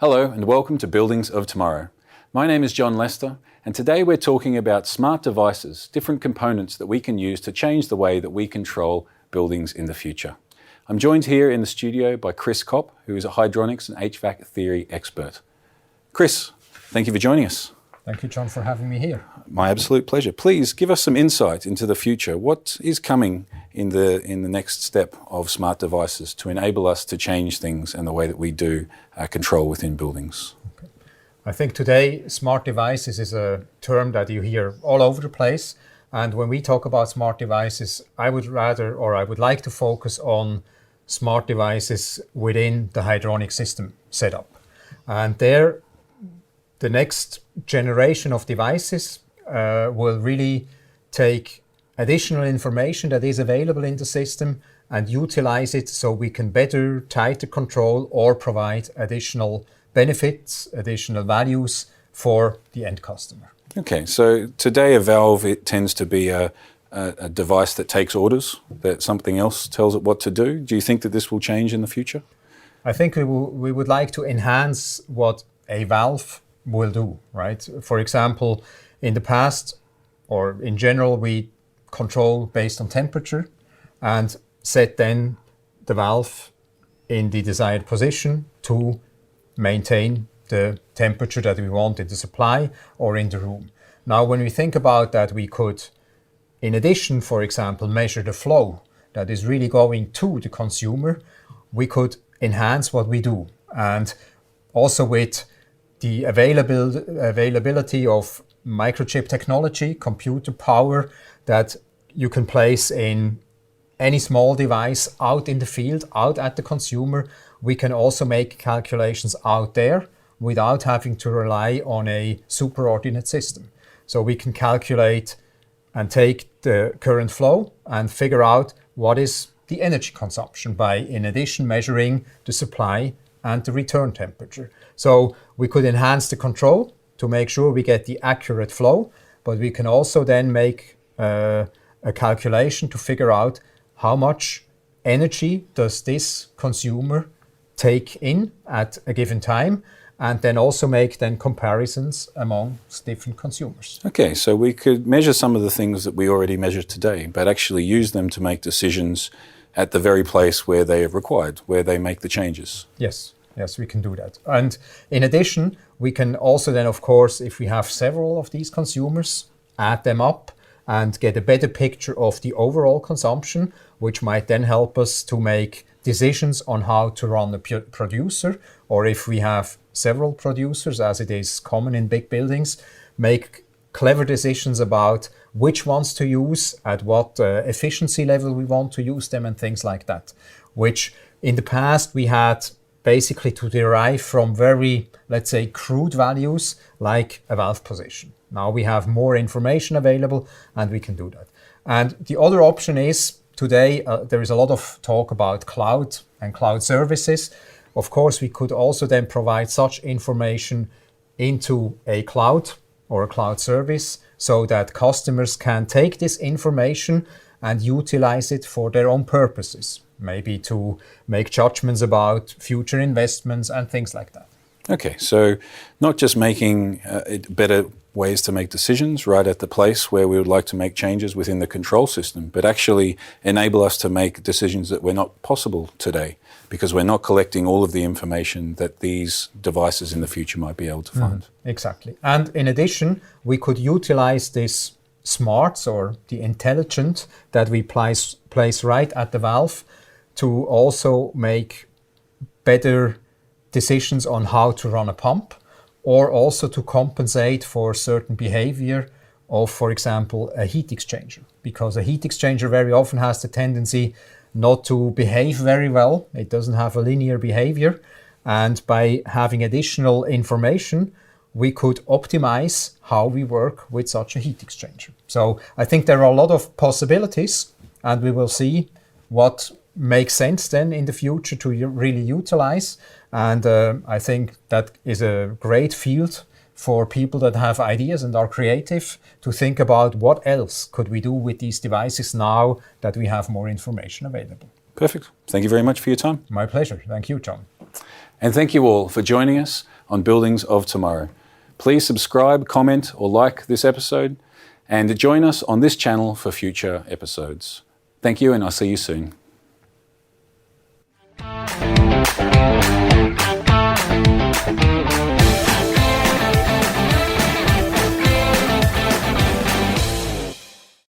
Hello and welcome to Buildings of Tomorrow. My name is John Lester and today we're talking about smart devices, different components that we can use to change the way that we control buildings in the future. I'm joined here in the studio by Chris Kopp, who is a hydronics and HVAC theory expert. Chris, thank you for joining us. Thank you, John, for having me here. My absolute pleasure. Please give us some insight into the future. What is coming in the next step of smart devices to enable us to change things and the way that we do control within buildings? Okay. I think today smart devices is a term that you hear all over the place. And when we talk about smart devices, I would like to focus on smart devices within the hydronic system setup. And there, the next generation of devices will really take additional information that is available in the system and utilize it so we can better, tighter control or provide additional benefits, additional values for the end customer. Okay, so today a valve, it tends to be a device that takes orders, that something else tells it what to do. Do you think that this will change in the future? I think we would like to enhance what a valve will do, right? For example, in the past or in general, we control based on temperature and set then the valve in the desired position to maintain the temperature that we want in the supply or in the room. Now, when we think about that, we could, in addition, for example, measure the flow that is really going to the consumer. We could enhance what we do. And also with the availability of microchip technology, computer power that you can place in any small device out in the field, out at the consumer, we can also make calculations out there without having to rely on a superordinate system. So we can calculate and take the current flow and figure out what is the energy consumption by, in addition, measuring the supply and the return temperature. So we could enhance the control to make sure we get the accurate flow, but we can also then make a calculation to figure out how much energy does this consumer take in at a given time, and then also make then comparisons among different consumers. Okay, so we could measure some of the things that we already measure today, but actually use them to make decisions at the very place where they are required, where they make the changes. Yes, we can do that. And in addition, we can also then, of course, if we have several of these consumers, add them up and get a better picture of the overall consumption, which might then help us to make decisions on how to run a producer, or if we have several producers, as it is common in big buildings, make clever decisions about which ones to use, at what efficiency level we want to use them, and things like that, which in the past we had basically to derive from very, let's say, crude values like a valve position. Now we have more information available and we can do that. And the other option is today there is a lot of talk about cloud and cloud services. Of course, we could also then provide such information into a cloud or a cloud service so that customers can take this information and utilize it for their own purposes, maybe to make judgments about future investments and things like that. Okay, so not just making better ways to make decisions right at the place where we would like to make changes within the control system, but actually enable us to make decisions that were not possible today because we're not collecting all of the information that these devices in the future might be able to find. Exactly. And in addition, we could utilize this smarts or the intelligent that we place right at the valve to also make better decisions on how to run a pump, or also to compensate for certain behavior of, for example, a heat exchanger. Because a heat exchanger very often has the tendency not to behave very well. It doesn't have a linear behavior. And by having additional information, we could optimize how we work with such a heat exchanger. So I think there are a lot of possibilities, and we will see what makes sense then in the future to really utilize. And I think that is a great field for people that have ideas and are creative to think about what else could we do with these devices now that we have more information available. Perfect. Thank you very much for your time. My pleasure. Thank you, John. And thank you all for joining us on buildings of tomorrow. Please subscribe, comment, or like this episode, and join us on this channel for future episodes. Thank you, and I'll see you soon.